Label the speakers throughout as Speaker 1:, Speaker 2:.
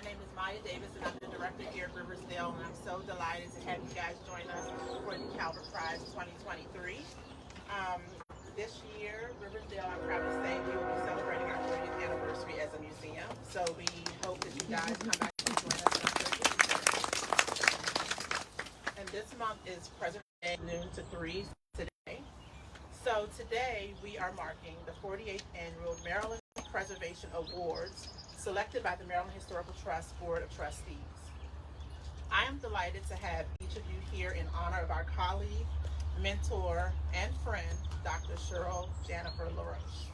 Speaker 1: My name is Maya Davis, and I'm the director here at Riversdale, and I'm so delighted to have you guys join us for the Calvert Prize 2023. This year, Riversdale, I'm proud to say, we will be celebrating our 30th anniversary as a museum, so we hope that you guys come back and join us on our 30th year. And this month is Preservation Day, noon to 3 today. So today, we are marking the 48th Annual Maryland Preservation Awards, selected by the Maryland Historical Trust Board of Trustees. I am delighted to have each of you here in honor of our colleague, mentor, and friend, Dr. Cheryl Janifer LaRoche.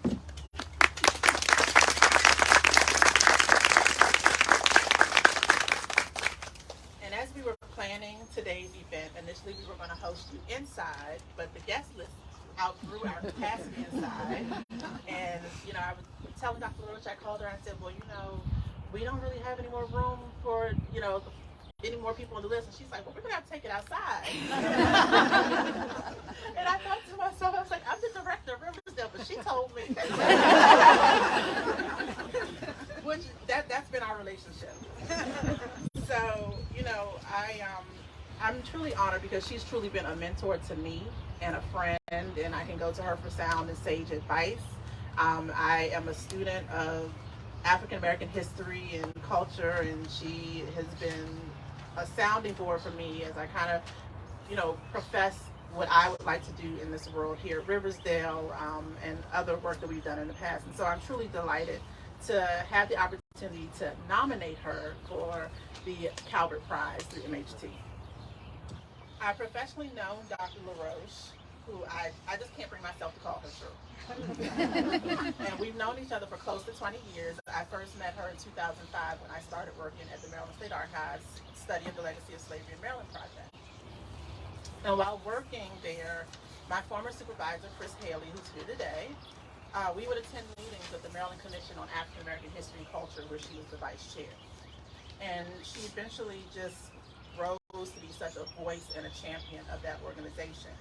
Speaker 1: And as we were planning today's event, initially we were going to host you inside, but the guest list outgrew our capacity inside. And, I was telling Dr. LaRoche, I called her and I said, well, we don't really have any more room for, any more people on the list. And she's like, well, we're going to have to take it outside. And I thought to myself, I was like, I'm the director of Riversdale, but she told me. Which, that's been our relationship. So, I'm truly honored because she's truly been a mentor to me and a friend, and I can go to her for sound and sage advice. I am a student of African American history and culture, and she has been a sounding board for me as I kind of, profess what I would like to do in this world here at Riversdale, and other work that we've done in the past. And so I'm truly delighted to have the opportunity to nominate her for the Calvert Prize through MHT. I professionally know Dr. LaRoche, who I just can't bring myself to call her Cheryl. And we've known each other for close to 20 years. I first met her in 2005 when I started working at the Maryland State Archives, studying the Legacy of Slavery in Maryland project. And while working there, my former supervisor, Chris Haley, who's here today, we would attend meetings of the Maryland Commission on African American History and Culture, where she was the vice chair. And she eventually just rose to be such a voice and a champion of that organization.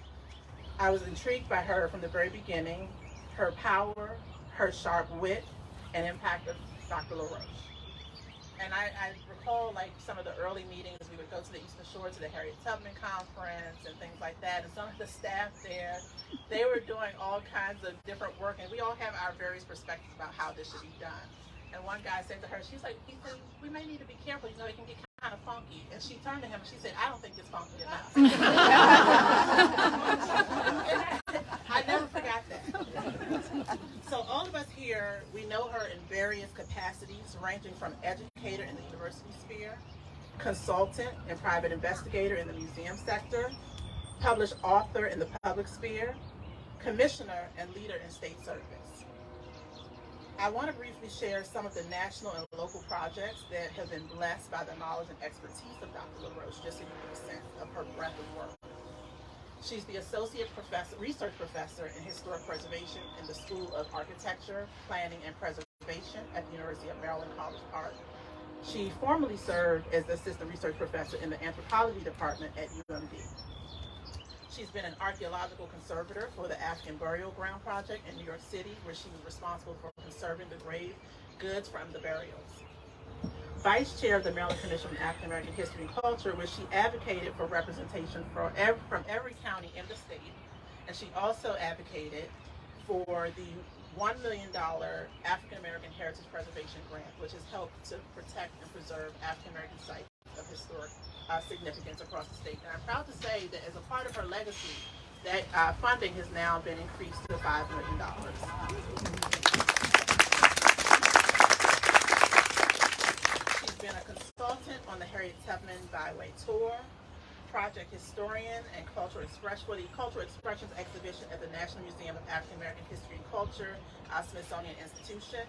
Speaker 1: I was intrigued by her from the very beginning, her power, her sharp wit, and impact of Dr. LaRoche. And I recall some of the early meetings, we would go to the Eastern Shore, to the Harriet Tubman Conference and things like that, and some of the staff there, they were doing all kinds of different work, and we all have our various perspectives about how this should be done. And one guy said to her, she's like, Ethan, we may need to be careful, it can get kind of funky. And she turned to him and she said, I don't think it's funky enough. I never forgot that. So all of us here, we know her in various capacities, ranging from educator in the university sphere, consultant and private investigator in the museum sector, published author in the public sphere, commissioner and leader in state service. I want to briefly share some of the national and local projects that have been blessed by the knowledge and expertise of Dr. LaRoche, just so you get a sense of her breadth of work. She's the associate research professor in historic preservation in the School of Architecture, Planning, and Preservation at the University of Maryland, College Park. She formerly served as the assistant research professor in the anthropology department at UMD. She's been an archaeological conservator for the African Burial Ground Project in New York City, where she was responsible for conserving the grave goods from the burials. Vice chair of the Maryland Commission on African American History and Culture, where she advocated for representation from every county in the state. And she also advocated for the $1 million African American Heritage Preservation Grant, which has helped to protect and preserve African American sites of historic significance across the state. And I'm proud to say that as a part of her legacy, that funding has now been increased to $5 million. She's been a consultant on the Harriet Tubman Byway Tour, project historian and cultural expressions exhibition at the National Museum of African American History and Culture, Smithsonian Institution,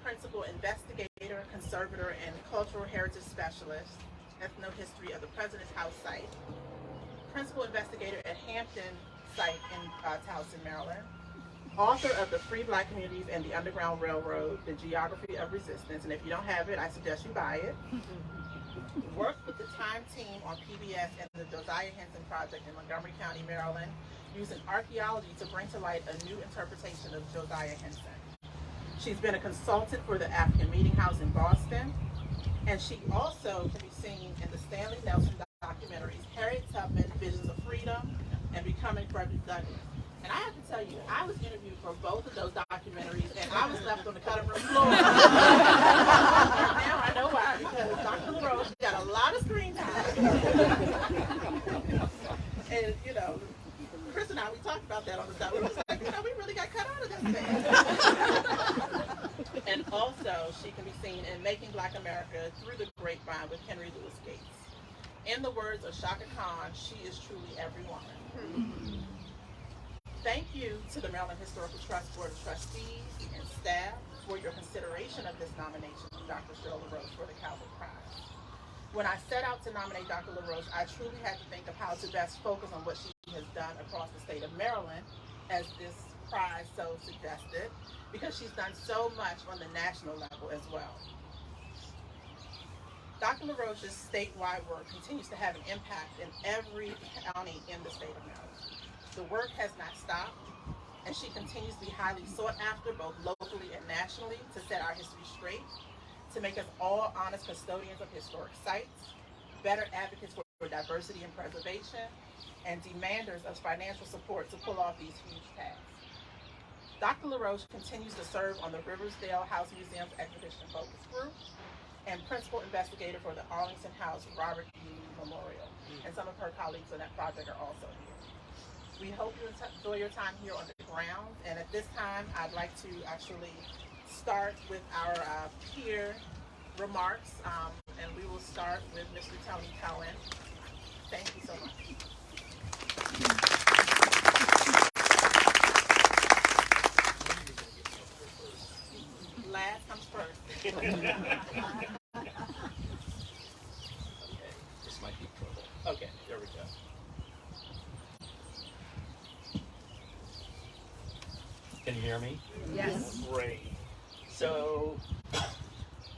Speaker 1: principal investigator, conservator, and cultural heritage specialist, ethnohistory of the President's House site, principal investigator at Hampton site in Towson, Maryland, author of The Free Black Communities and the Underground Railroad, The Geography of Resistance, and if you don't have it, I suggest you buy it. Worked with the Time team on PBS and the Josiah Henson Project in Montgomery County, Maryland, using archaeology to bring to light a new interpretation of Josiah Henson. She's been a consultant for the African Meeting House in Boston And she also can be seen in the Stanley Nelson documentaries, Harriet Tubman, Visions of Freedom, and Becoming Frederick Douglass. And I have to tell you, I was interviewed for both of those documentaries, and I was left on the cutting room floor. Now I know why, because Dr. LaRoche got a lot of screen time. And, you know, Chris and I, we talked about that on the side. We was like, you know, we really got cut out of this thing. And also, she can be seen in Making Black America Through the Grapevine with Henry Louis Gates. In the words of Shaka Khan, she is truly every woman. Thank you to the Maryland Historical Trust Board of Trustees and staff for your consideration of this nomination of Dr. Cheryl LaRoche for the Calvert Prize. When I set out to nominate Dr. LaRoche, I truly had to think of how to best focus on what she has done across the state of Maryland, as this prize so suggested, because she's done so much on the national level as well. Dr. LaRoche's statewide work continues to have an impact in every county in the state of Maryland. The work has not stopped, and she continues to be highly sought after both locally and nationally to set our history straight, to make us all honest custodians of historic sites, better advocates for diversity and preservation, and demanders of financial support to pull off these huge tasks. Dr. LaRoche continues to serve on the Riversdale House Museum's Exhibition Focus Group and principal investigator for the Arlington House Robert E. Lee Memorial. And some of her colleagues on that project are also here. We hope you enjoy your time here on the grounds. And at this time, I'd like to actually start with our peer remarks. And we will start with Mr. Tony Cohen. Thank you so much. Last comes first.
Speaker 2: Okay, this might be trouble. Okay, there we go. Can you hear me?
Speaker 3: Yes.
Speaker 2: Great. So,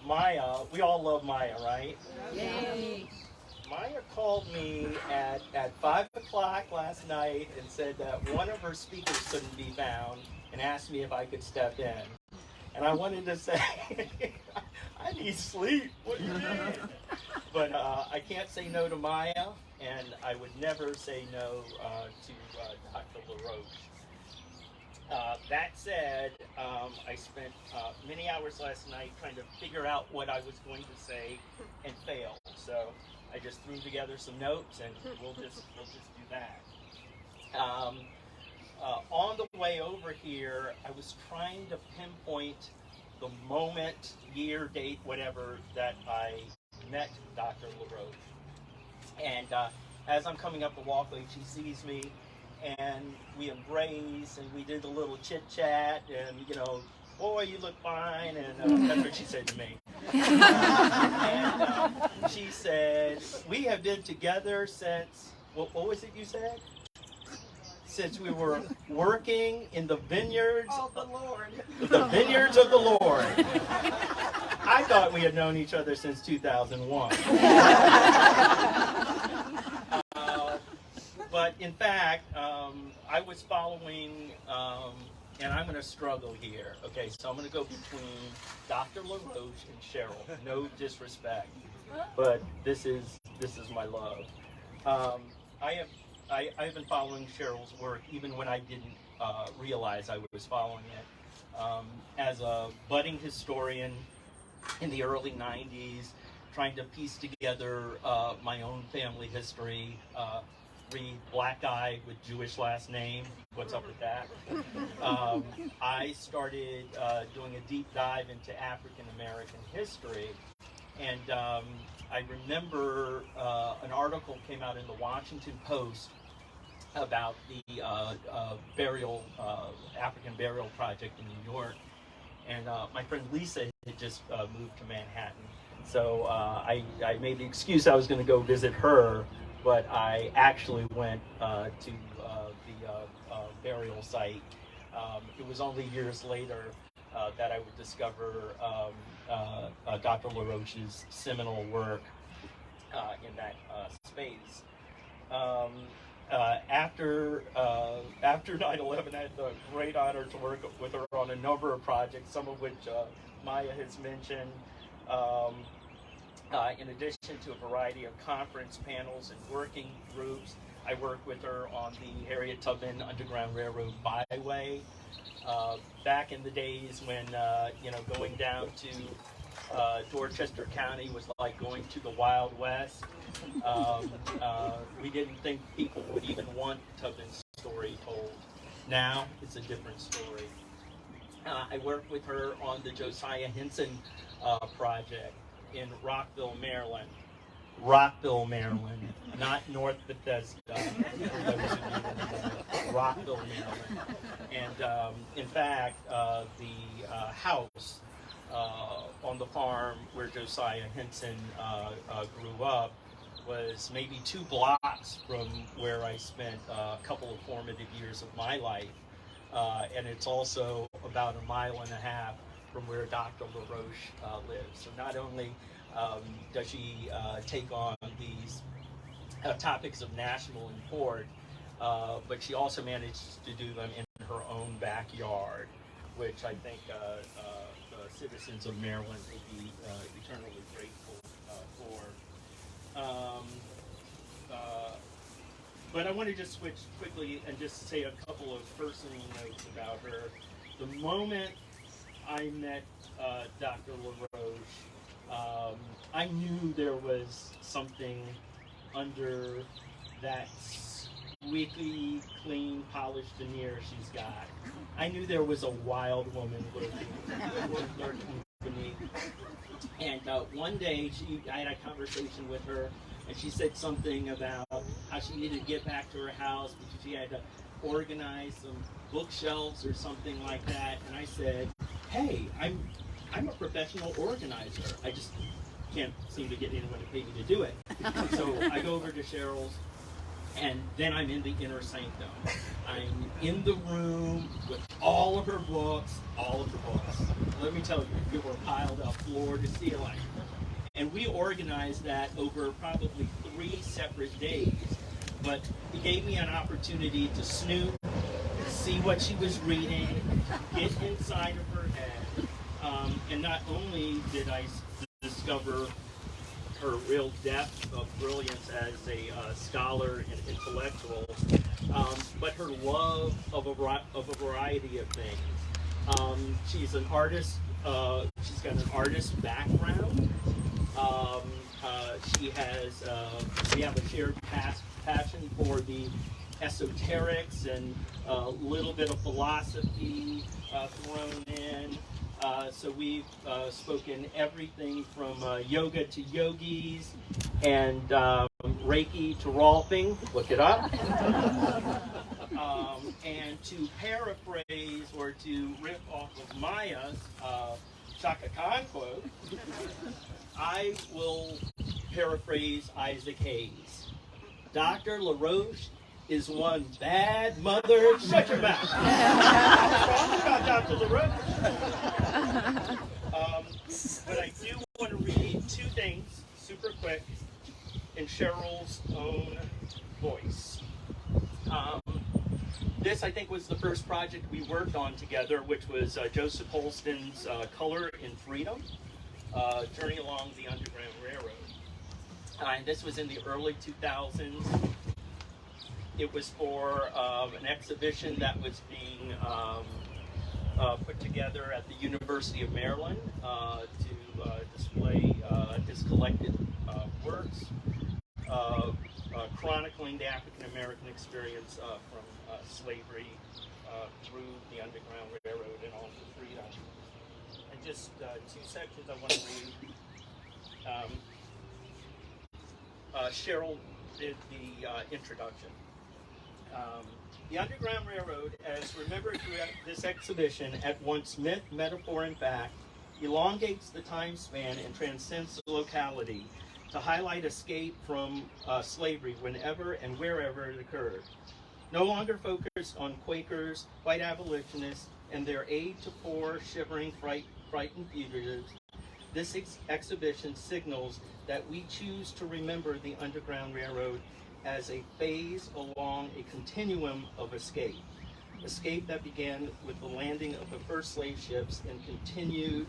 Speaker 2: Maya, we all love Maya, right?
Speaker 3: Yay.
Speaker 2: Maya called me at 5 o'clock last night and said that one of her speakers couldn't be found and asked me if I could step in. And I wanted to say, I need sleep. What do you mean? But I can't say no to Maya, and I would never say no to Dr. LaRoche. That said, I spent many hours last night trying to figure out what I was going to say and failed. So I just threw together some notes, and we'll just do that. On the way over here, I was trying to pinpoint the moment, year, date, whatever, that I met Dr. LaRoche. And as I'm coming up the walkway, she sees me, and we embrace, and we did a little chit-chat, and, you know, boy, you look fine, and that's what she said to me. And she said, we have been together since, what was it you said? Since we were working in the vineyards
Speaker 1: Oh, the Lord.
Speaker 2: The vineyards of the Lord. I thought we had known each other since 2001. But in fact, I was following, and I'm going to struggle here. Okay, so I'm going to go between Dr. LaRoche and Cheryl. No disrespect, but this is my love. I've been following Cheryl's work even when I didn't realize I was following it. As a budding historian in the early 90s, trying to piece together my own family history, read black guy with Jewish last name, what's up with that? I started doing a deep dive into African American history, and I remember an article came out in the Washington Post about the African burial project in New York, and my friend Lisa had just moved to Manhattan, so I made the excuse I was going to go visit her, but I actually went to the burial site. It was only years later that I would discover Dr. LaRoche's seminal work in that space. After 9/11, I had the great honor to work with her on a number of projects, some of which Maya has mentioned. in addition to a variety of conference panels and working groups. I worked with her on the Harriet Tubman Underground Railroad byway. Back in the days when, going down to Dorchester County was like going to the Wild West. We didn't think people would even want Tubman's story told. Now it's a different story. I worked with her on the Josiah Henson project in Rockville, Maryland. Rockville, Maryland, not North Bethesda. Rockville, Maryland. And in fact, the house on the farm where Josiah Henson grew up was maybe 2 blocks from where I spent a couple of formative years of my life. And it's also about 1.5 miles from where Dr. LaRoche lives. So not only does she take on these topics of national import, but she also manages to do them in her own backyard, which I think the citizens of Maryland will be eternally grateful for. But I want to just switch quickly and just say a couple of personal notes about her. The moment I met Dr. LaRoche, I knew there was something under that squeaky, clean, polished veneer she's got. I knew there was a wild woman lurking beneath. And one day, I had a conversation with her, and she said something about how she needed to get back to her house because she had to organize some bookshelves or something like that. And I said, hey, I'm a professional organizer. I just can't seem to get anyone to pay me to do it. So I go over to Cheryl's, and then I'm in the inner sanctum. I'm in the room with all of her books, all of the books. Let me tell you, they were piled up floor to ceiling. And we organized that over probably 3 separate days. But it gave me an opportunity to snoop, see what she was reading, get inside of her head. And not only did I discover her real depth of brilliance as a scholar and intellectual, but her love of a variety of things. She's an artist. She's got an artist background. We have a shared passion for the esoterics and a little bit of philosophy thrown in. So we've spoken everything from yoga to yogis and Reiki to Rolfing. Look it up. And to paraphrase or to riff off of Maya's Shaka Khan quote, I will paraphrase Isaac Hayes. Dr. LaRoche is one bad mother. Shut your mouth. What's wrong about Dr. LaRoche? But I do want to read 2 things super quick in Cheryl's own voice. This, I think, was the first project we worked on together, which was Joseph Holston's Color in Freedom, Journey Along the Underground Railroad. And this was in the early 2000s. It was for an exhibition that was being put together at the University of Maryland to display his collected works, chronicling the African-American experience from slavery through the Underground Railroad and on to freedom. And just 2 sections I want to read. Cheryl did the introduction. The Underground Railroad, as remembered throughout this exhibition, at once myth, metaphor, and fact, elongates the time span and transcends the locality to highlight escape from slavery whenever and wherever it occurred. No longer focused on Quakers, white abolitionists, and their aid to poor, shivering, frightened fugitives, this exhibition signals that we choose to remember the Underground Railroad as a phase along a continuum of escape. Escape that began with the landing of the first slave ships and continued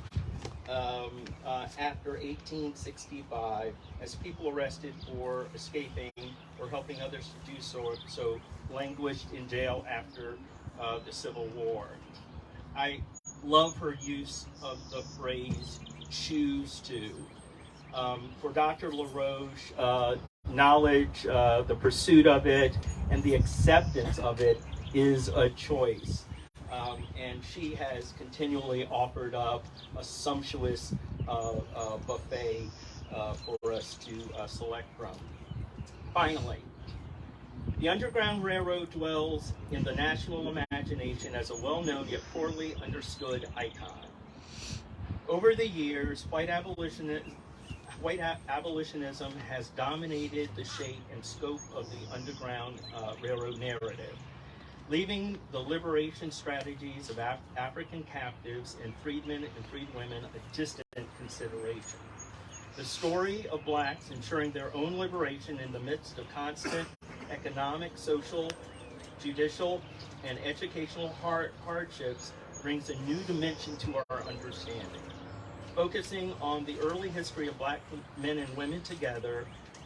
Speaker 2: after 1865 as people arrested for escaping or helping others to do so languished in jail after the Civil War. I love her use of the phrase choose to. For Dr. LaRoche, knowledge, the pursuit of it, and the acceptance of it is a choice. And she has continually offered up a sumptuous buffet for us to select from. Finally, the Underground Railroad dwells in the national imagination as a well-known yet poorly understood icon. Over the years, white abolitionism has dominated the shape and scope of the Underground Railroad narrative, leaving the liberation strategies of African captives and freedmen and freedwomen a distant consideration. The story of blacks ensuring their own liberation in the midst of constant economic, social, judicial, and educational hardships brings a new dimension to our understanding. Focusing on the early history of black men and women together,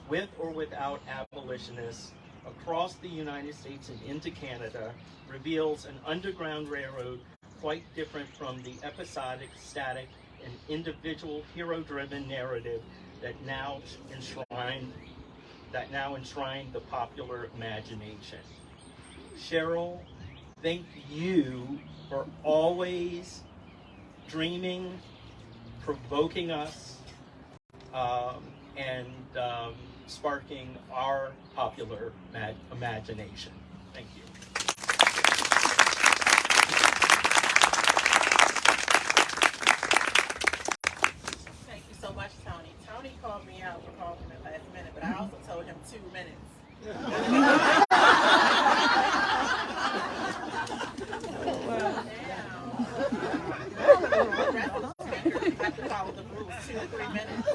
Speaker 2: with or without abolitionists, across the United States and into Canada, reveals an Underground Railroad quite different from the episodic, static, and individual hero-driven narrative that now enshrine the popular imagination. Cheryl, thank you for always dreaming, provoking us, and sparking our popular imagination. Thank you.
Speaker 1: Thank you so much, Tony. Tony called me out for calling him at last minute, but I also told him 2 minutes. I have to follow the rules, 2 to 3 minutes.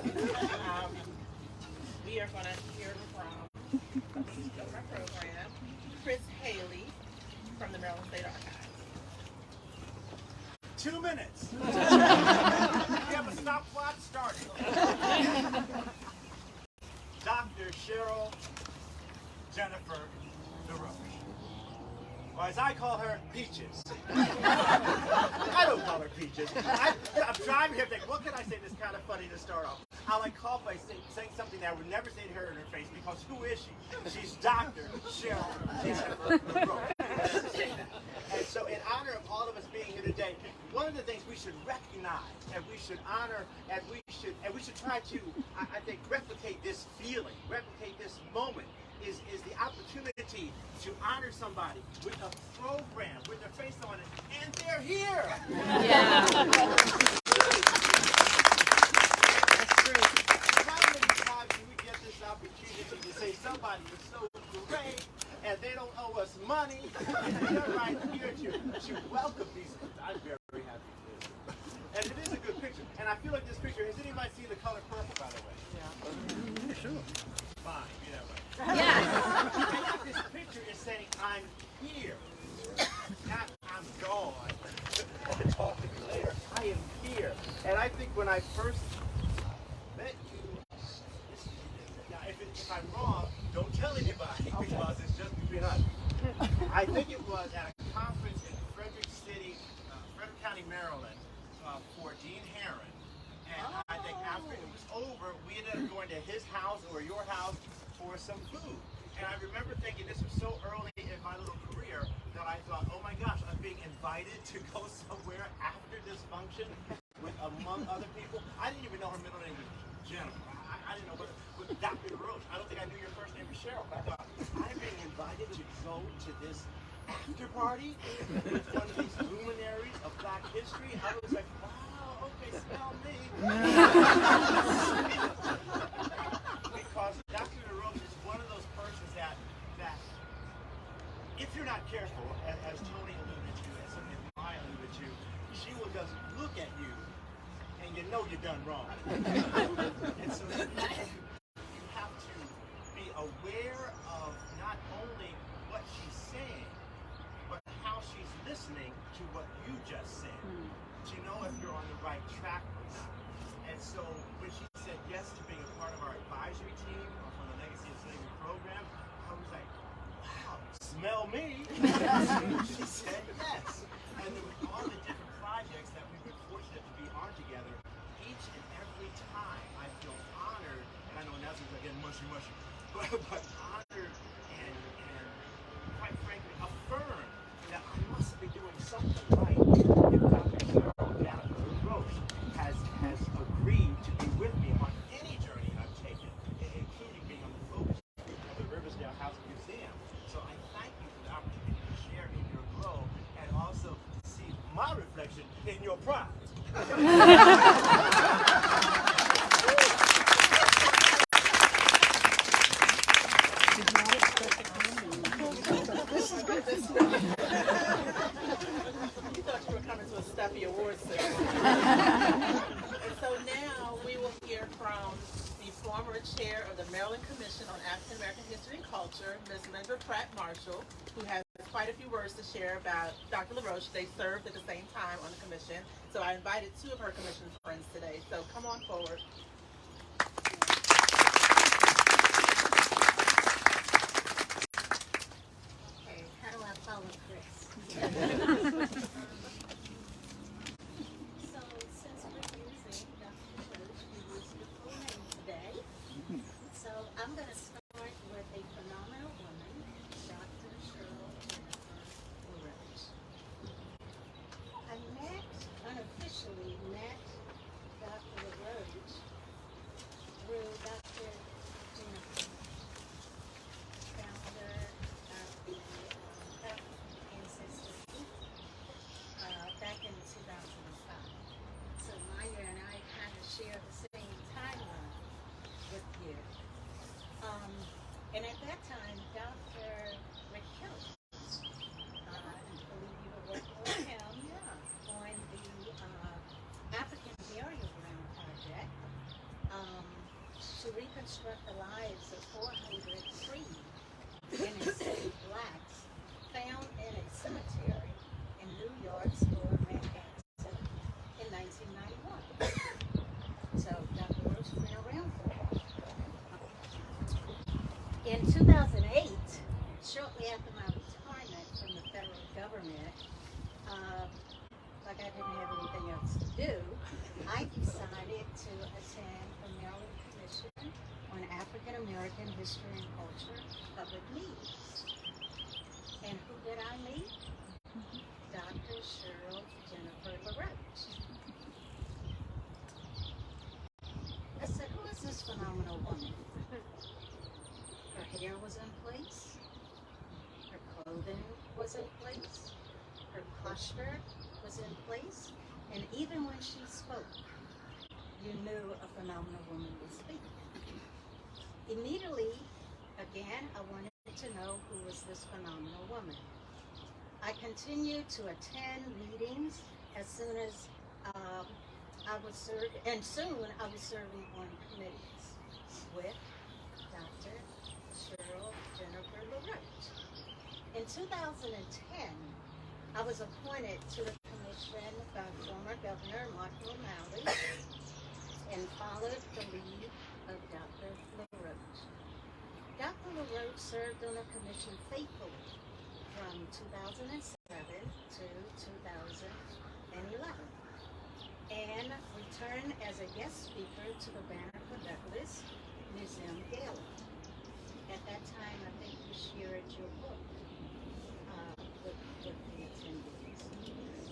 Speaker 1: We are going to hear from my program, Chris Haley from the Maryland State Archives.
Speaker 3: 2 minutes. We have a stopwatch started. Dr. Cheryl Janifer LaRoche. Or as I call her, Peaches. I don't call her Peaches. I'm driving here thinking, what can I say that's kind of funny to start off? I'll call by saying something that I would never say to her in her face, because who is she? She's Dr. Cheryl Janifer LaRoche. And so in honor of all of us being here today, one of the things we should recognize and we should honor and we should try to, I think, replicate this feeling, replicate this moment is the opportunity to honor somebody with a program, with their face on it, and they're here.
Speaker 4: Yeah.
Speaker 3: That's true. How many times do we get this opportunity to say somebody is so great and they don't owe us money? They're right here to welcome these. I'm very happy for this. And it is a good picture. And I feel like this picture, has anybody seen the color purple, by the way? Yeah. Sure. Fine, you know.
Speaker 4: Yeah.
Speaker 3: This picture is saying, I'm here. Not I'm gone. Talk to me later. I am here. And I think when I first met you, now if I'm wrong, don't tell anybody, because it's just between us. I think it was at a conference in Frederick County, Maryland, for Dean Herron. And I think after it was over, we ended up going to his house or your house for some food. And I remember thinking, this was so early in my little career that I thought, oh my gosh, I'm being invited to go somewhere after this function with among other people. I didn't even know her middle name was Jennifer. I didn't know what Dr. LaRoche. I don't think I knew your first name was Cheryl. But I thought, I'm being invited to go to this after party with one of these luminaries of Black history. I was like, wow, okay, smell me. Because Dr. LaRoche is one of those persons that if you're not careful, as Tony alluded to, as something Maya alluded to, she will just look at you and you know you've done wrong. And so you have to be aware of not only what she's saying, but how she's listening to what you just said, to know if you're on the right track or not. me. She said yes. And all the different projects that we've been fortunate to be on together, each and every time I feel honored, and I know announcements are getting mushy, but honored and quite frankly affirmed that I must be doing something right if Dr. Cheryl Janifer LaRoche has agreed to be with me on any journey I've taken, including being on the focus of the Riversdale House Museum. So I thank you for the opportunity to share in your glow and also see my reflection in your pride.
Speaker 1: You thought you were coming to a stuffy awards ceremony. And so now we will hear from the former chair of the Maryland Commission on African American History and Culture, Ms. Linda Pratt Marshall, who has quite a few words to share about Dr. LaRoche. They served at the same time on the commission, so I invited two of her commission friends today. So come on forward.
Speaker 5: Okay, how do I follow Chris? So, since we're using Dr. LaRoche, we use the full name today. So, I'm going to start with a phenomenal woman, Dr. Cheryl Janifer LaRoche. I unofficially met Dr. LaRoche through Dr. Janifer, founder of the Ancestry back in 2005. So Maya and I kind of share the same timeline with you. And at that time, Dr. Rick Kelly, I believe you were working with him on the African Burial Ground project to reconstruct the lives of 400 free and enslaved blacks found in a cemetery in New York's Lower Manhattan in 1991. So Dr. LaRoche has been around for a while. In 2008, shortly after my retirement from the federal government, like I didn't have anything else to do, I decided to attend the Maryland Commission on African American History and Culture public meetings. And who did I meet? Dr. Cheryl Janifer LaRoche. I said, who is this phenomenal woman? Her hair was in place. Her clothing was in place. Her posture was in place. And even when she spoke, you knew a phenomenal woman was speaking. Immediately, again, I wanted to know who was this phenomenal woman. I continued to attend meetings as soon as I was serving, and soon I was serving on committees with Dr. Cheryl Janifer LaRoche. In 2010, I was appointed to the commission by former Governor Mark O'Malley and followed the lead of Dr. LaRoche. Dr. LaRoche served on the commission faithfully from 2007 to 2011 and returned as a guest speaker to the Banner for Douglas Museum Gala. At that time, I think you shared your book with the attendees.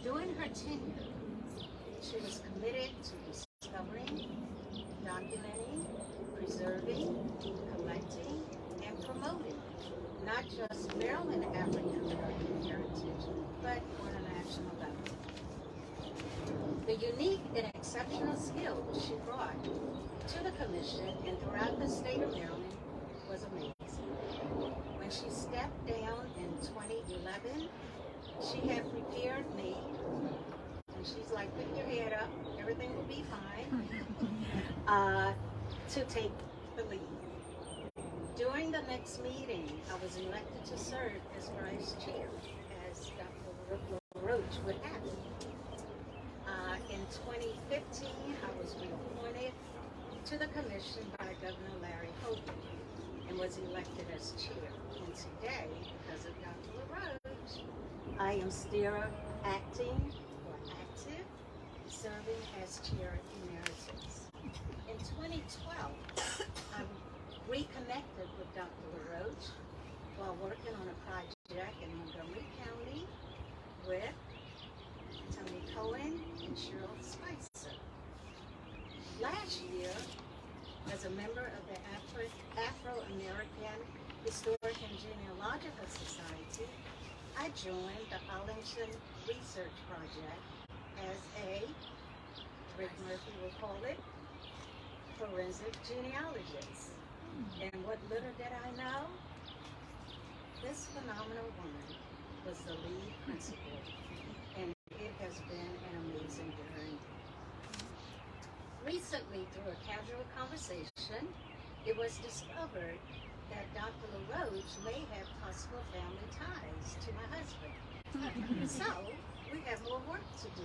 Speaker 5: During her tenure, she was committed to discovering, documenting, preserving, collecting, and promoting not just Maryland African American heritage, but on a national level. The unique and exceptional skills she brought to the commission and throughout the state of Maryland was amazing. When she stepped down in 2011, she had prepared me, and she's like, put your head up, everything will be fine, to take the lead. During the next meeting, I was elected to serve as vice chair, as Dr. LaRoche would have it. In 2015, I was reappointed to the commission by Governor Larry Hogan. and was elected as chair. And today, because of Dr. LaRoche, I am still active, serving as chair emeritus. In 2012, I reconnected with Dr. LaRoche while working on a project in Montgomery County with Tony Cohen and Cheryl Spicer. Last year, as a member of the Afro-American Historic and Genealogical Society, I joined the Arlington Research Project as a, Rick Murphy will call it, forensic genealogist. And what little did I know? This phenomenal woman was the lead principal, and it has been an amazing journey. Recently, through a casual conversation, it was discovered that Dr. LaRoche may have possible family ties to my husband. So, we have more work to do.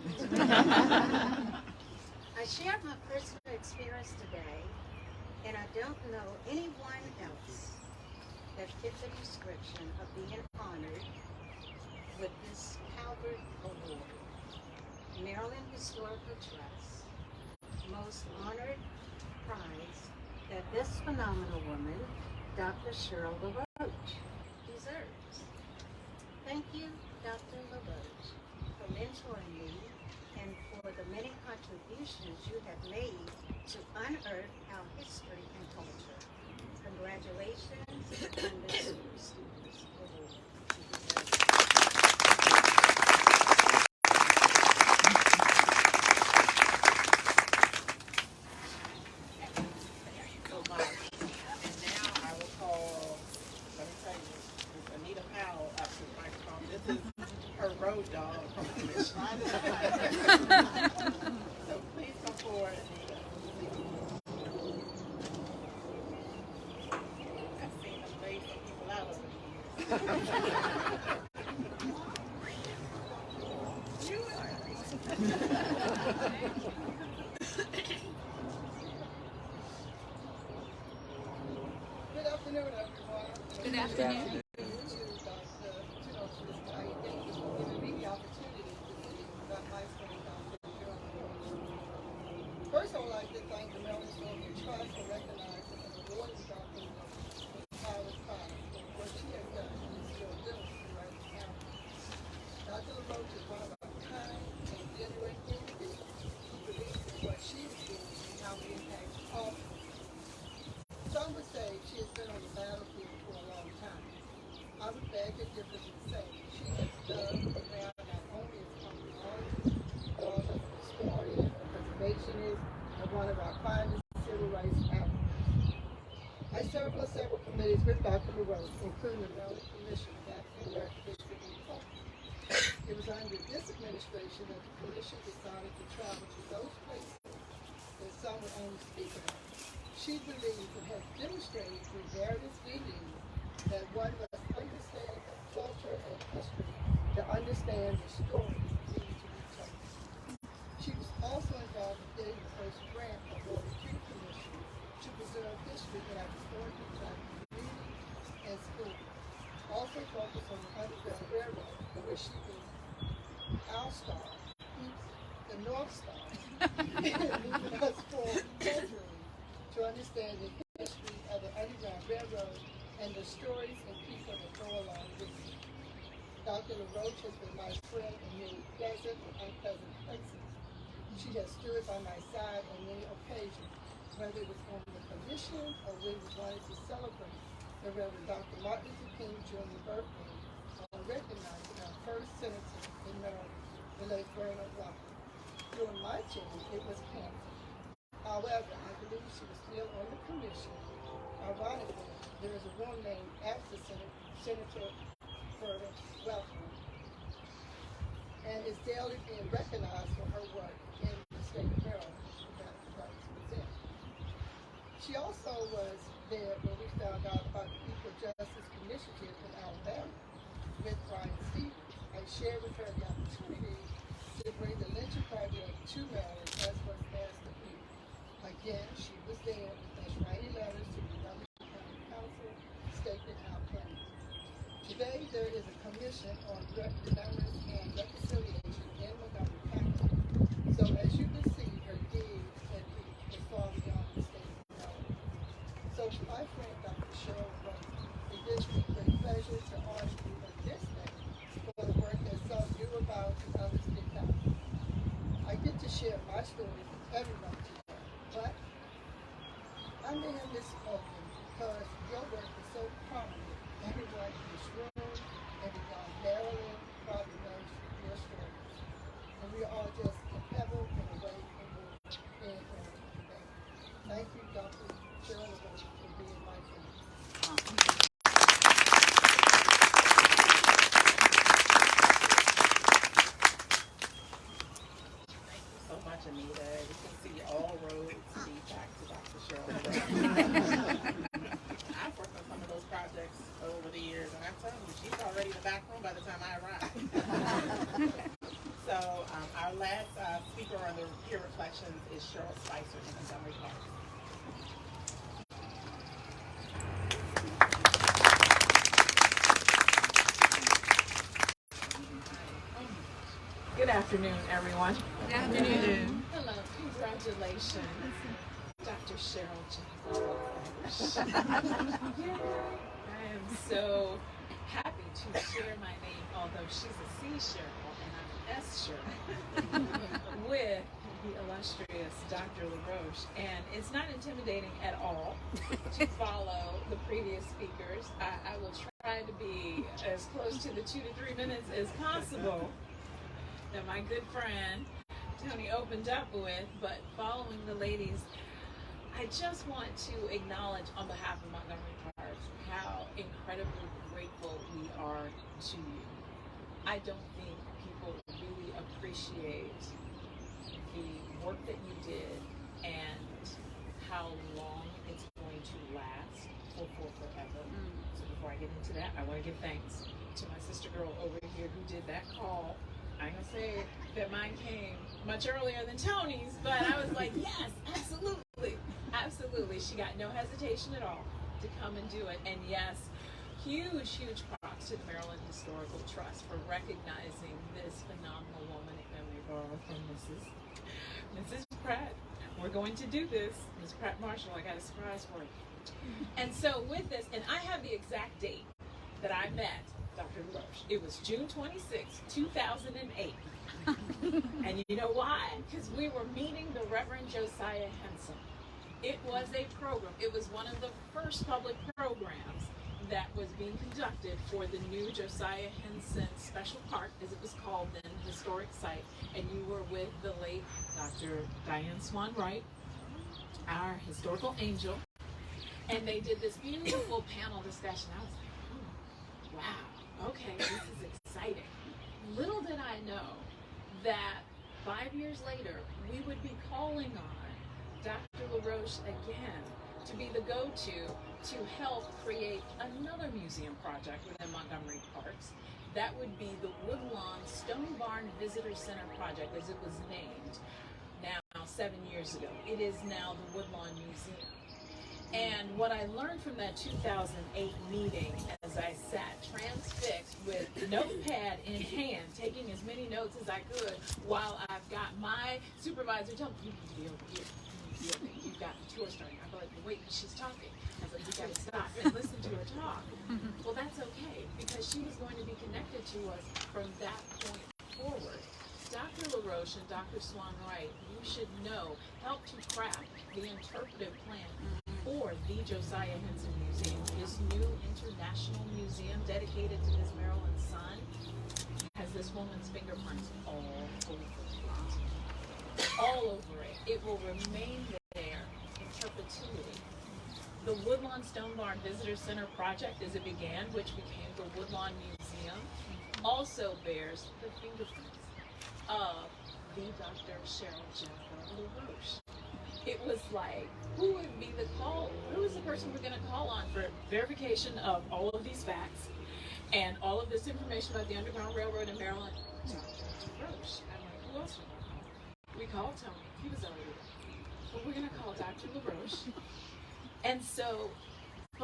Speaker 5: I shared my personal experience today, and I don't know anyone else that fit the description of being honored with this Calvert Award, Maryland Historical Trust, most honored prize that this phenomenal woman, Dr. Cheryl LaRoche, deserves. Thank you, Dr. LaRoche, for mentoring me and for the many contributions you have made to unearth our history and culture. Congratulations on the Super Students Award.
Speaker 1: So much. And now I will call, let me tell you, Miss Anita Powell up to the microphone. This is her road dog from the mission. So please come forward, Anita. I've seen them lay some people out over the years. You are.
Speaker 6: Good afternoon, everyone.
Speaker 4: Good afternoon.
Speaker 6: To this night. Thank you for giving me the opportunity to speak about my friend, Dr. Cheryl LaRoche. First, I would like to thank the Maryland Historical Trust for recognizing and awarding Dr. LaRoche with the Calvert Prize for what she has done and is still doing throughout the county. Dr. LaRoche is one of our kind and genuine individuals who believes in what she is doing and how it impacts all. Some would say she has been on the battlefield for a long time. I would beg to differ and say she has dug around not only as an archaeologist, but also as a historian, a preservationist, and one of our finest civil rights advocates. I served on several committees with Dr. LaRoche, including the Maryland Commission of African American History and Culture. It was under this administration that the commission decided to travel to those places that some would only speak about. She believes and has demonstrated through various meetings that one must understand the culture and history to understand the stories needed to be told. She was also involved in getting the first grant awarded to the commission to preserve history in our historically black communities and schools. Also focused on the Underground Railroad, where she was our star, the North Star, moving us forward culturally to understand the history of the Underground Railroad and the stories and people that go along with it. Dr. LaRoche has been my friend in many pleasant and unpleasant places. She has stood by my side on many occasions, whether it was on the commission or when we wanted to celebrate the Reverend Dr. Martin Luther King Jr. birthday or recognizing our first senator in Maryland, the late Bernard Walker. During my tenure, it was canceled. However, I believe she was still on the commission. Ironically, there is a woman named after Senator Bernard Walker, and is daily being recognized for her work in the state of Maryland that was in. She also was there when we found out about the Equal Justice Initiative in Alabama with Brian Stevens, and shared with her the opportunity to bring the lynching project to Maryland, as was asked of me. Again, she was there with us writing letters to the Montgomery County Council Commission on Remembrance and Reconciliation in Montgomery County. So as you can see, her deed and is far beyond the state of Maryland. So my friend Dr. Cheryl LaRoche, it gives me great pleasure to honor you on this day for the work that some knew about and others did not. I get to share my story with everyone today, but I may have misspoken because your work is so prominent. Everyone in this room, everyone in Maryland probably knows your stories. And we are all just a pebble in a way in which in today. Thank you, Dr. Cheryl LaRoche, for being my friend.
Speaker 1: So much, Anita. You can see all roads lead back to Dr. Cheryl LaRoche. I've worked on some of those projects over the years, and I'm telling you, she's already in the back room by the time I arrive. So our last speaker on the peer reflections is Cheryl Spicer in Montgomery County.
Speaker 7: Good afternoon, everyone.
Speaker 4: Good afternoon.
Speaker 7: Hello, congratulations, Dr. Cheryl Janifer LaRoche. I am so happy to share my name, although she's a C Cheryl and I'm an S Cheryl, with the illustrious Dr. LaRoche. And it's not intimidating at all to follow the previous speakers. I will try to be as close to the 2 to 3 minutes as possible that my good friend Tony opened up with, but following the ladies, I just want to acknowledge on behalf of Montgomery Parks how incredibly grateful we are to you. I don't think people really appreciate the work that you did and how long it's going to last for forever. So before I get into that, I want to give thanks to my sister girl over here who did that call. I'm gonna say that mine came much earlier than Tony's, but I was like, yes, absolutely, absolutely. She got no hesitation at all to come and do it. And yes, huge props to the Maryland Historical Trust for recognizing this phenomenal woman. Let me borrow from Mrs. Pratt. We're going to do this. Ms. Pratt Marshall, I got a surprise for you. And so with this, and I have the exact date that I met Dr. LaRoche. It was June 26, 2008. And you know why? Because we were meeting the Reverend Josiah Henson. It was a program. It was one of the first public programs that was being conducted for the new Josiah Henson Special Park, as it was called then, historic site. And you were with the late Dr. Diane Swan Wright, our historical angel. And they did this beautiful panel discussion. I was like, wow, okay, this is exciting. Little did I know that 5 years later, we would be calling on Dr. LaRoche again to be the go-to to help create another museum project within Montgomery Parks. That would be the Woodlawn Stone Barn Visitor Center project, as it was named now 7 years ago. It is now the Woodlawn Museum. And what I learned from that 2008 meeting, as I sat transfixed with notepad in hand, taking as many notes as I could, while I've got my supervisor telling me, you need to be over here. You've got the tour starting. I'm like, wait, she's talking. I was like, you gotta stop and listen to her talk. Well, that's okay, because she was going to be connected to us from that point forward. Dr. LaRoche and Dr. Swan Wright, you should know, helped to craft the interpretive plan for the Josiah Henson Museum, this new international museum dedicated to this Maryland sun, has this woman's fingerprints all over it. All over it. It will remain there in perpetuity. The Woodlawn Stone Barn Visitor Center project, as it began, which became the Woodlawn Museum, also bears the fingerprints of the Dr. Cheryl Janifer LaRoche. It was like, who would be the who's the person we're going to call on for verification of all of these facts and all of this information about the Underground Railroad in Maryland? Dr. LaRoche. I'm like, who else would we call? We called Tony. He was already there. But we're going to call Dr. LaRoche. And so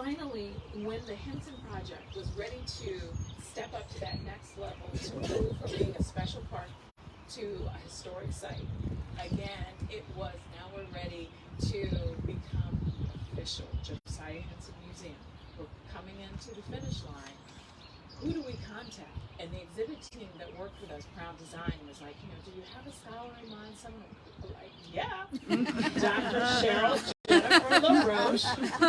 Speaker 7: finally, when the Hinton Project was ready to step up to that next level, to move from being a special park to a historic site, again, it was now we're ready to become official Josiah Henson Museum. We're coming into the finish line. Who do we contact? And the exhibit team that worked with us, Proud Design, was like, do you have a scholar in mind? Someone like, yeah, Dr. Cheryl Janifer LaRoche.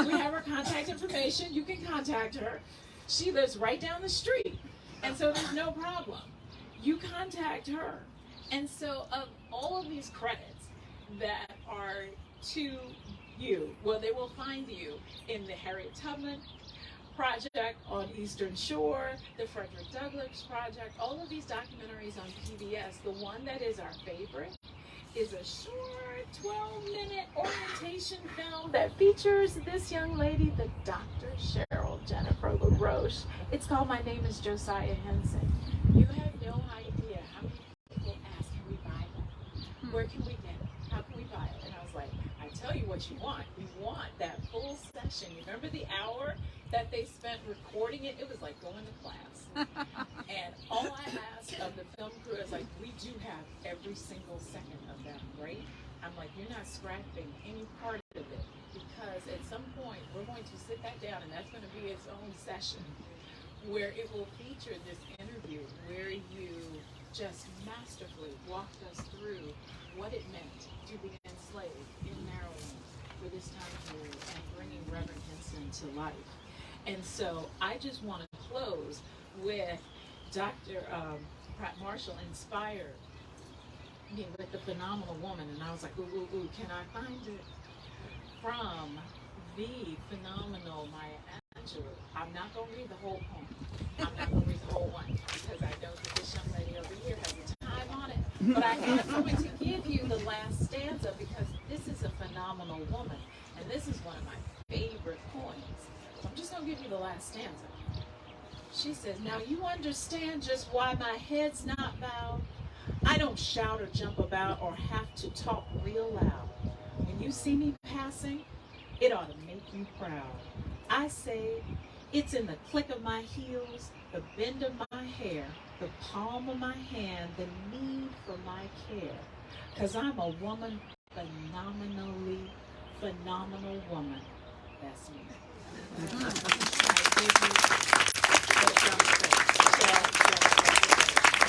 Speaker 7: We have her contact information. You can contact her. She lives right down the street. And so there's no problem. You contact her. And so of all of these credits that are to you, well, they will find you in the Harriet Tubman Project on Eastern Shore, the Frederick Douglass Project, all of these documentaries on PBS. The one that is our favorite is a short 12-minute orientation film that features this young lady, the Dr. Cheryl Janifer LaRoche. It's called My Name is Josiah Henson. You have no idea how many people ask, can we buy that? Where can we get it? How can we buy it? And I was like, I tell you what you want. You want that full session. You remember the hour that they spent recording it? It was like going to class. And all I asked of the film crew is like, we do have every single second of that, right? I'm like, you're not scrapping any part of it, because at some point we're going to sit that down, and that's going to be its own session where it will feature this interview where you just masterfully walked us through what it meant to be enslaved in Maryland for this time period and bringing Reverend Henson to life. And so I just want to close with Dr. Pratt Marshall inspired me with the phenomenal woman, and I was like, ooh, can I find it? From the phenomenal Maya Angelou. I'm not going to read the whole poem. I'm not going to read the whole one, because I know that this young lady over here has a time on it. But I am going to give you the last stanza, because this is a phenomenal woman, and this is one of my favorite poems. So I'm just going to give you the last stanza. She says, now you understand just why my head's not bowed. I don't shout or jump about or have to talk real loud. When you see me passing, it ought to make you proud. I say, it's in the click of my heels, the bend of my hair, the palm of my hand, the need for my care. 'Cause I'm a woman, phenomenal woman. That's me. I give you the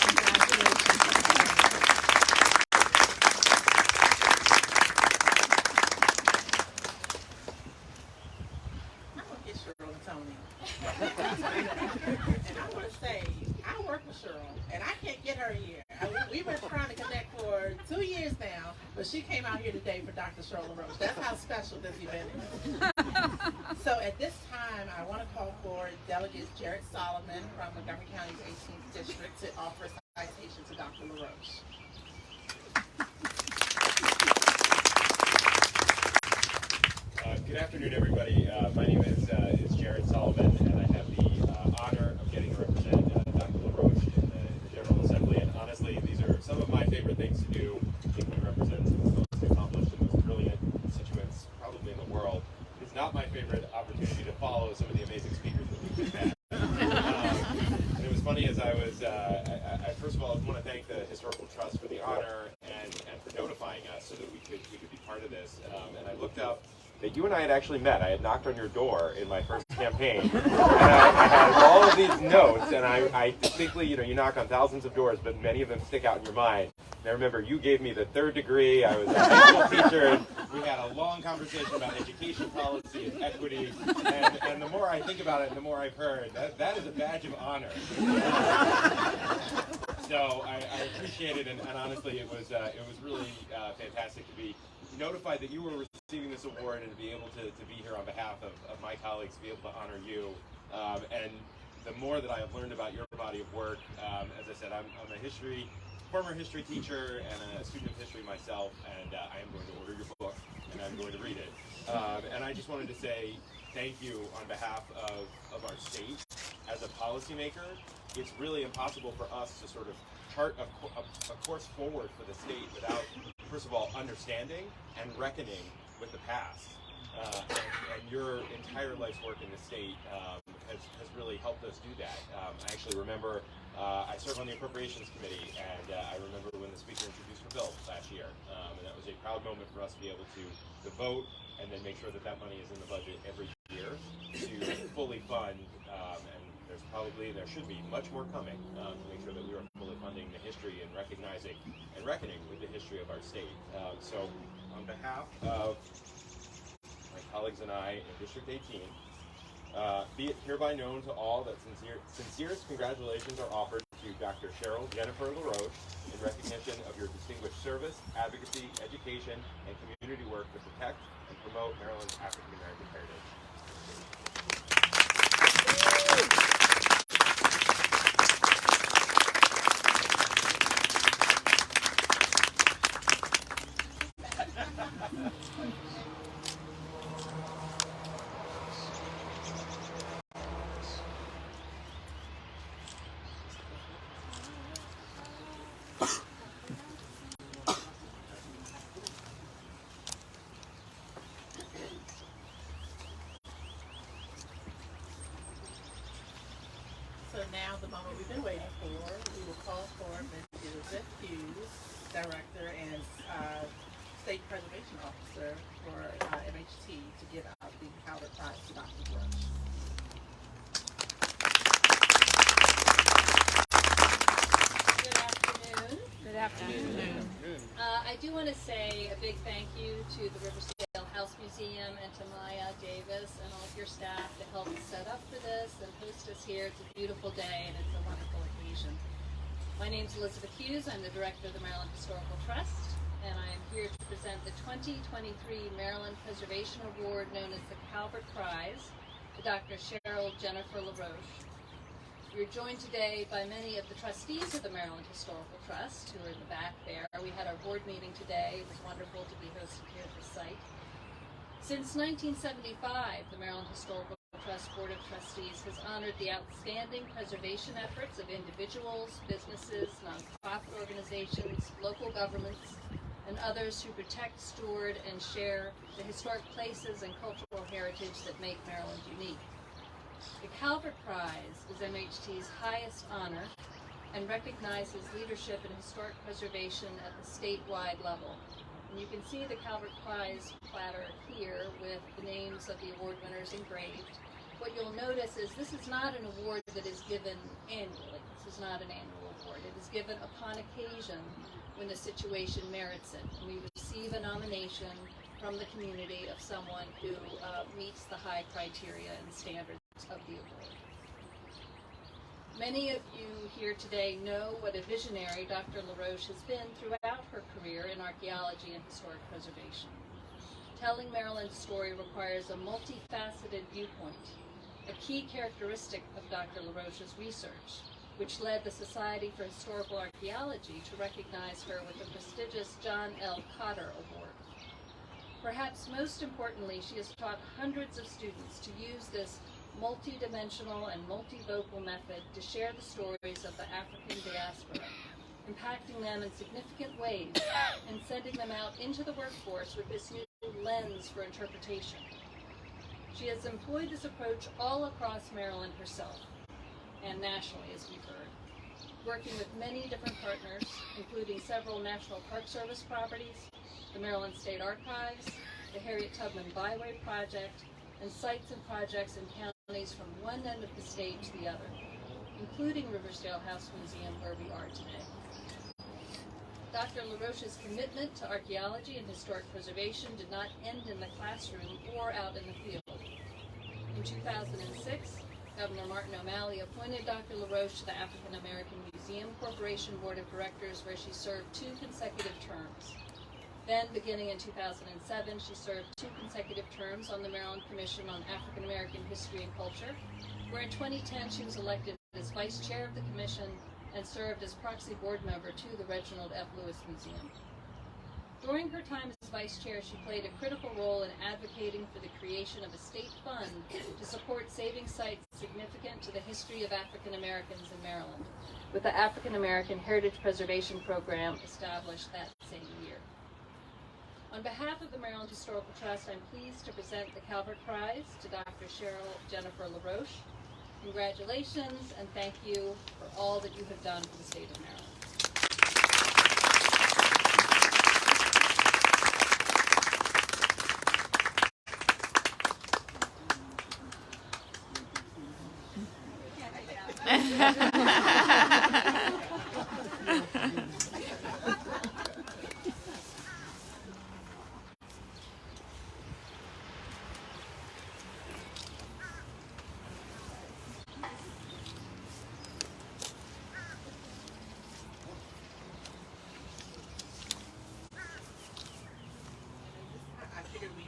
Speaker 7: congratulations. I'm gonna get Cheryl and Tony. And I want to say, I work with Cheryl, and I can't get her here. We've been trying to connect for 2 years now, but she came out here today for Dr. Cheryl LaRoche. That's how special this event is. So at this time, I want to call for Delegate Jared Solomon from Montgomery County's 18th District to offer a citation to Dr. LaRoche.
Speaker 8: Good afternoon, everybody. My name is Jared Solomon, and I have the honor of getting to represent Dr. LaRoche in the General Assembly. And honestly, these are some of my favorite things to do. I think we represent some of the most accomplished and most brilliant constituents probably in the world. It's not my favorite opportunity to follow some of the amazing speakers that we've just had. And it was funny as I was, I first of all want to thank the Historical Trust for the honor and for notifying us so that we could be part of this. And I looked up that you and I had actually met. I had knocked on your door in my first campaign, and I had all of these notes, and I distinctly, you knock on thousands of doors, but many of them stick out in your mind. And I remember you gave me the 3rd degree. I was a high school teacher, and we had a long conversation about education policy and equity, and the more I think about it, and the more I've heard, that is a badge of honor. So I appreciate it, and honestly, it was really fantastic to be notified that you were receiving this award and to be able to be here on behalf of my colleagues, to be able to honor you. And the more that I have learned about your body of work, as I said, I'm a former history teacher and a student of history myself, and I am going to order your book and I'm going to read it. And I just wanted to say thank you on behalf of our state. As a policymaker, it's really impossible for us to sort of chart a course forward for the state without, first of all, understanding and reckoning with the past. and your entire life's work in the state has really helped us do that. I actually remember I serve on the Appropriations Committee, and I remember when the Speaker introduced her bill last year, and that was a proud moment for us to be able to vote and then make sure that that money is in the budget every year to fully fund, and there should be much more coming to make sure that we are fully funding the history and recognizing and reckoning with the history of our state. So on behalf of my colleagues and I in District 18, be it hereby known to all that sincerest congratulations are offered to Dr. Cheryl Janifer LaRoche in recognition of your distinguished service, advocacy, education, and community work to protect and promote Maryland's African American heritage.
Speaker 1: So now the moment we've been waiting for, we will call for Ms. Elizabeth Hughes, Director and State Preservation Officer for MHT, to give out the Calvert Prize to Dr. LaRoche.
Speaker 4: Good afternoon.
Speaker 7: Good afternoon.
Speaker 4: I do want to say a big thank you to the Riversdale House Museum and to Maya Davis and all of your staff to help set up for this and host us here. It's a beautiful day and it's a wonderful occasion. My name is Elizabeth Hughes. I'm the Director of the Maryland Historical Trust, and I am here to present the 2023 Maryland Preservation Award known as the Calvert Prize to Dr. Cheryl Janifer LaRoche. We're joined today by many of the trustees of the Maryland Historical Trust, who are in the back there. We had our board meeting today. It was wonderful to be hosted here at this site. Since 1975, the Maryland Historical Trust Board of Trustees has honored the outstanding preservation efforts of individuals, businesses, nonprofit organizations, local governments, and others who protect, steward, and share the historic places and cultural heritage that make Maryland unique. The Calvert Prize is MHT's highest honor and recognizes leadership in historic preservation at the statewide level. And you can see the Calvert Prize platter here with the names of the award winners engraved. What you'll notice is this is not an award that is given annually. This is not an annual award. It is given upon occasion when the situation merits it. And we receive a nomination from the community of someone who meets the high criteria and standards of the award. Many of you here today know what a visionary Dr. LaRoche has been throughout her career in archaeology and historic preservation. Telling Maryland's story requires a multifaceted viewpoint, a key characteristic of Dr. LaRoche's research, which led the Society for Historical Archaeology to recognize her with the prestigious John L. Cotter Award. Perhaps most importantly, she has taught hundreds of students to use this multi-dimensional and multivocal method to share the stories of the African diaspora, impacting them in significant ways and sending them out into the workforce with this new lens for interpretation. She has employed this approach all across Maryland herself, and nationally, as we've heard, working with many different partners, including several National Park Service properties, the Maryland State Archives, the Harriet Tubman Byway Project, and sites and projects in counties from one end of the state to the other, including Riversdale House Museum, where we are today. Dr. LaRoche's commitment to archaeology and historic preservation did not end in the classroom or out in the field. In 2006, Governor Martin O'Malley appointed Dr. LaRoche to the African American Museum Corporation Board of Directors, where she served 2 consecutive terms. Then, beginning in 2007, she served 2 consecutive terms on the Maryland Commission on African American History and Culture, where in 2010 she was elected as Vice Chair of the Commission and served as proxy board member to the Reginald F. Lewis Museum. During her time as Vice Chair, she played a critical role in advocating for the creation of a state fund to support saving sites significant to the history of African Americans in Maryland, with the African American Heritage Preservation Program established that same year. On behalf of the Maryland Historical Trust, I'm pleased to present the Calvert Prize to Dr. Cheryl Janifer LaRoche. Congratulations and thank you for all that you have done for the state of Maryland.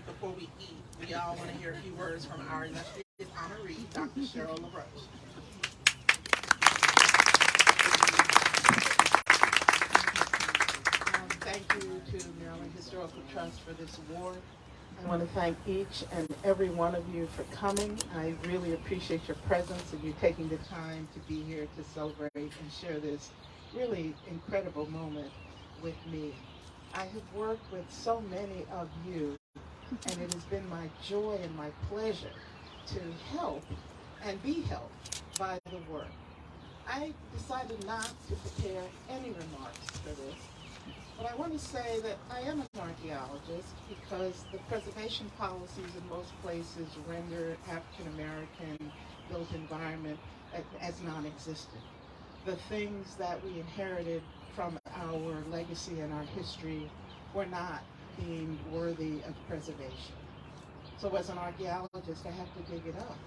Speaker 1: Before we eat, we all want to hear a few words from our illustrious honoree, Dr. Cheryl LaRoche. Thank you to Maryland Historical Trust for this award. I want to thank each and every one of you for coming. I really appreciate your presence and you taking the time to be here to celebrate and share this really incredible moment with me. I have worked with so many of you, and it has been my joy and my pleasure to help and be helped by the work. I decided not to prepare any remarks for this, but I want to say that I am an archaeologist because the preservation policies in most places render African American built environment as non-existent. The things that we inherited from our legacy and our history were not deemed worthy of preservation. So as an archaeologist, I have to dig it up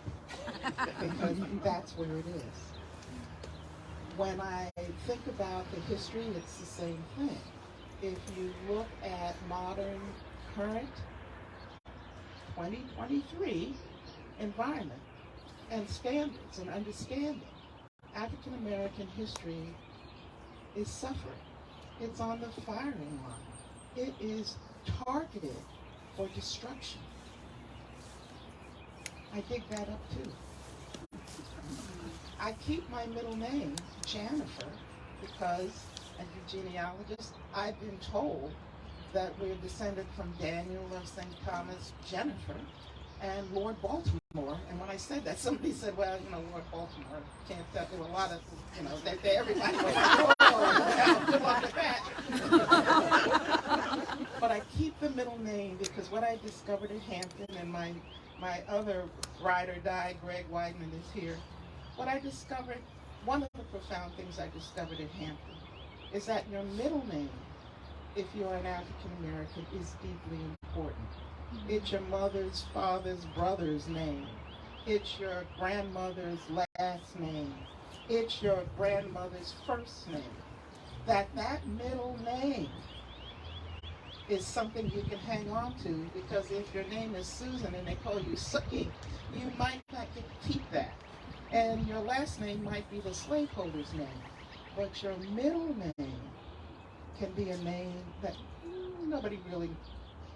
Speaker 1: because that's where it is. When I think about the history, it's the same thing. If you look at modern, current, 2023 environment and standards and understanding, African American history is suffering. It's on the firing line. It is targeted for destruction. I dig that up too. I keep my middle name, Janifer, because as a genealogist, I've been told that we're descended from Daniel of St. Thomas, Jennifer, and Lord Baltimore. And when I said that, somebody said, well, Lord Baltimore, can't tell. There were a lot of, everybody was like, oh, good luck with that. But I keep the middle name because what I discovered at Hampton, and my other ride or die, Greg Weidman, is here. What I discovered, one of the profound things I discovered at Hampton is that your middle name, if you're an African American, is deeply important. It's your mother's, father's, brother's name. It's your grandmother's last name. It's your grandmother's first name. That middle name is something you can hang on to, because if your name is Susan and they call you Sookie, you might not get to keep that. And your last name might be the slaveholder's name, but your middle name can be a name that nobody really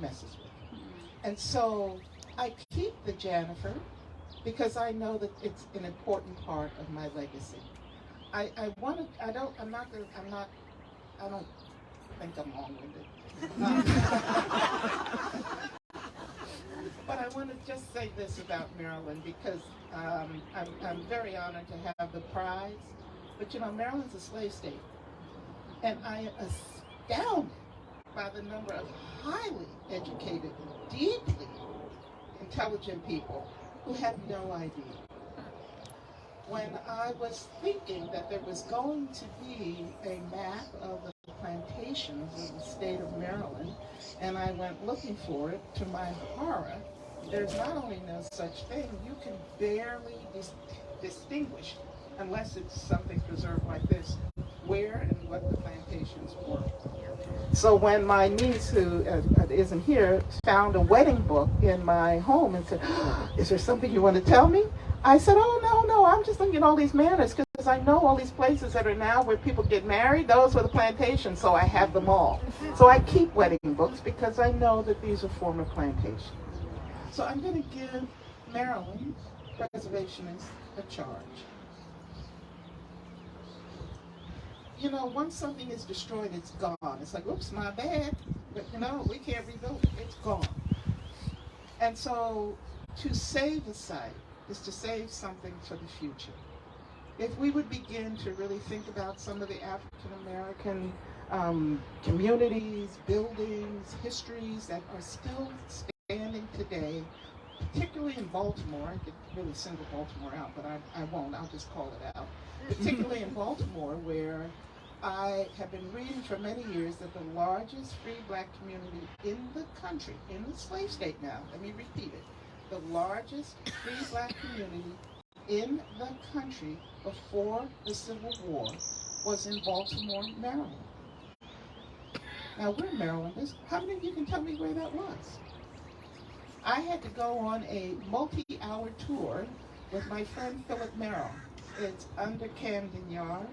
Speaker 1: messes with. And so I keep the Janifer because I know that it's an important part of my legacy. I don't think I'm long-winded. But I want to just say this about Maryland because I'm very honored to have the prize. But Maryland's a slave state. And I am astounded by the number of highly educated, deeply intelligent people who have no idea. When I was thinking that there was going to be a map of the plantations in the state of Maryland, and I went looking for it, to my horror, there's not only no such thing, you can barely distinguish, unless it's something preserved like this, where and what the plantations were. So when my niece, who isn't here, found a wedding book in my home and said, is there something you want to tell me? I said, oh, no, I'm just looking at all these manors because I know all these places that are now where people get married. Those were the plantations, so I have them all. So I keep wedding books because I know that these are former plantations. So I'm going to give Maryland preservationists a charge. Once something is destroyed, it's gone. It's like, oops, my bad.
Speaker 6: But we can't rebuild it. It's gone. And so to save a site is to save something for the future. If we would begin to really think about some of the African American communities, buildings, histories that are still standing today, particularly in Baltimore. I could really single Baltimore out, but I won't. I'll just call it out. Particularly in Baltimore, where I have been reading for many years that the largest free black community in the country, in the slave state now, let me repeat it, the largest free black community in the country before the Civil War was in Baltimore, Maryland. Now, we're Marylanders. How many of you can tell me where that was? I had to go on a multi-hour tour with my friend Philip Merrill. It's under Camden Yards.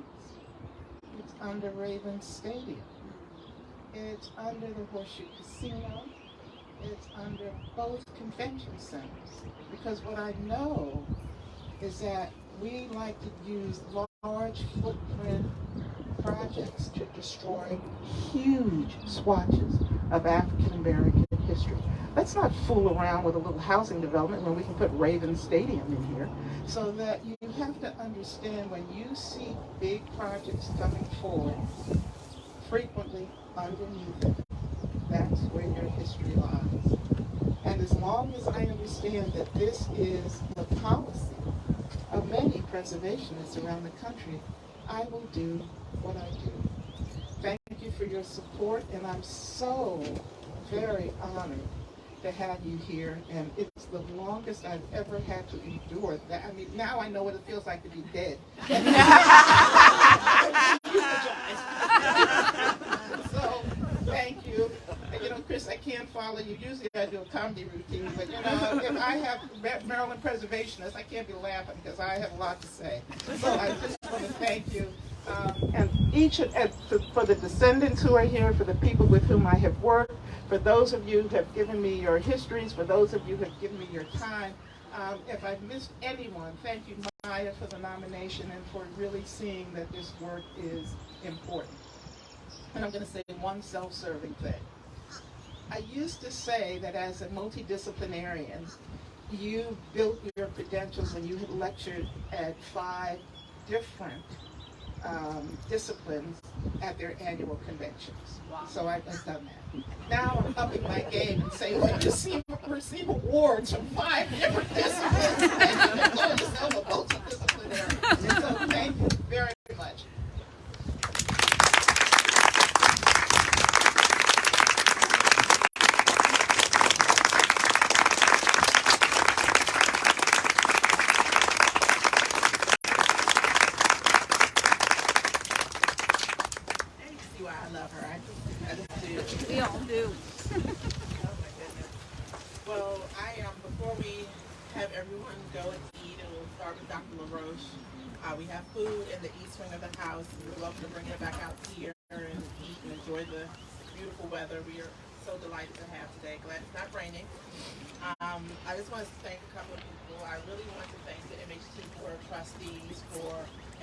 Speaker 6: It's under Ravens Stadium. It's under the Horseshoe Casino. It's under both convention centers. Because what I know is that we like to use large footprint projects to destroy huge swatches of African American history. Let's not fool around with a little housing development when we can put Ravens Stadium in here. So that you have to understand, when you see big projects coming forward, frequently underneath it, that's where your history lies. And as long as I understand that this is the policy of many preservationists around the country, I will do what I do. Thank you for your support, and I'm so very honored to have you here, and it's the longest I've ever had to endure that. I mean, now I know what it feels like to be dead. So, thank you. And, Chris, I can't follow you. Usually I do a comedy routine, but, if I have Maryland preservationists, I can't be laughing because I have a lot to say. So I just want to thank you. And for the descendants who are here, for the people with whom I have worked, for those of you who have given me your histories, for those of you who have given me your time. If I've missed anyone, thank you, Maya, for the nomination and for really seeing that this work is important. And I'm going to say one self-serving thing. I used to say that as a multidisciplinarian, you built your credentials when you had lectured at 5 different disciplines at their annual conventions. Wow. So I've done that. Now I'm upping my game and saying, well, you receive awards from 5 different disciplines. And you call yourself a multidisciplinarian. So thank you very much. I love her. I just do.
Speaker 5: We all do.
Speaker 1: Oh my goodness. Well, before we have everyone go and eat, and we'll start with Dr. LaRoche. We have food in the east wing of the house. You're welcome to bring it back out here and eat and enjoy the beautiful weather we are so delighted to have today. Glad it's not raining. I just want to thank a couple of people. I really want to thank the MHT Board of Trustees for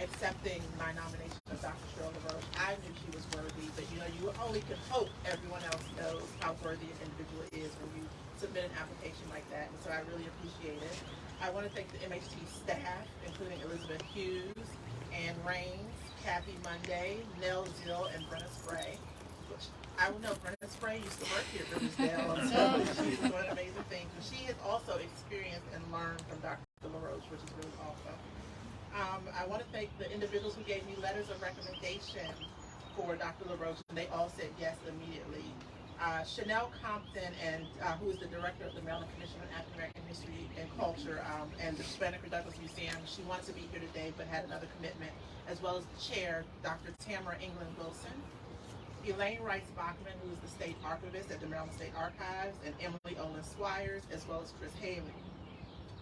Speaker 1: accepting my nomination of Dr. Cheryl LaRoche. I knew she was worthy, but you only can hope everyone else knows how worthy an individual is when you submit an application like that, and so I really appreciate it. I want to thank the MHT staff, including Elizabeth Hughes, Ann Raines, Kathy Monday, Nell Zill, and Brenna Spray. Which I know Brenna Spray used to work here at Riversdale, so she's doing amazing things. And she has also experienced and learned from Dr. LaRoche, which is really awesome. I want to thank the individuals who gave me letters of recommendation for Dr. LaRoche, and they all said yes immediately. Chanel Compton, who is the director of the Maryland Commission on African American History and Culture and the Spanish Douglas Museum, she wants to be here today but had another commitment, as well as the chair, Dr. Tamara England Wilson. Elaine Rice Bachman, who is the state archivist at the Maryland State Archives, and Emily Olin Squires, as well as Chris Haley.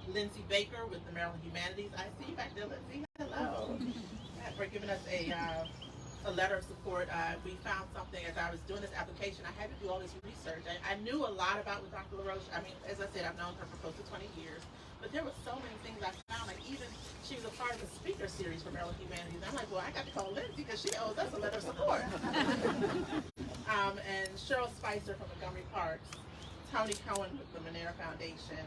Speaker 1: Lindsay Baker with the Maryland Humanities. I see you back there, Lindsay. Hello. For giving us a letter of support. We found something as I was doing this application. I had to do all this research. I knew a lot about with Dr. LaRoche. I mean, as I said, I've known her for close to 20 years. But there were so many things I found. Like even she was a part of the speaker series for Maryland Humanities. I'm like, well, I got to call Lindsay because she owes us a letter of support. And Cheryl Spicer from Montgomery Parks, Tony Cohen with the Monera Foundation,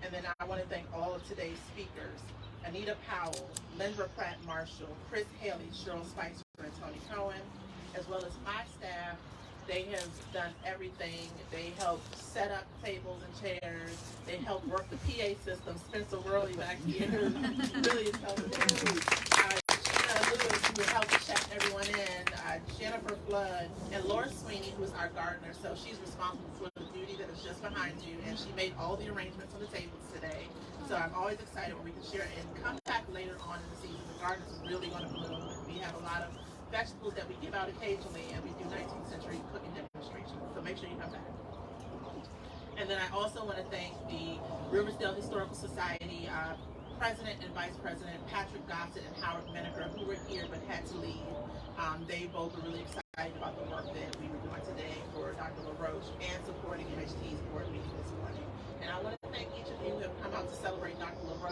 Speaker 1: and then I want to thank all of today's speakers, Anita Powell, Lindra Pratt Marshall, Chris Haley, Cheryl Spicer, and Tony Cohen, as well as my staff. They have done everything. They helped set up tables and chairs. They helped work the PA system. Spencer Worley back here really is helping. Lewis, who helped check everyone in. Jennifer Flood, and Laura Sweeney, who is our gardener. So she's responsible for the beauty that is just behind you, and she made all the arrangements on the tables today. So I'm always excited when we can share and come back later on in the season. The garden is really going to bloom. We have a lot of vegetables that we give out occasionally, and we do 19th century cooking demonstrations. So make sure you come back. And then I also want to thank the Riversdale Historical Society President and Vice President Patrick Gossett and Howard Menaker, who were here but had to leave. They both were really excited about the work that we were doing today for Dr. LaRoche and supporting MHT's board meeting this morning. And I want to thank each of you who have come out to celebrate Dr. LaRoche.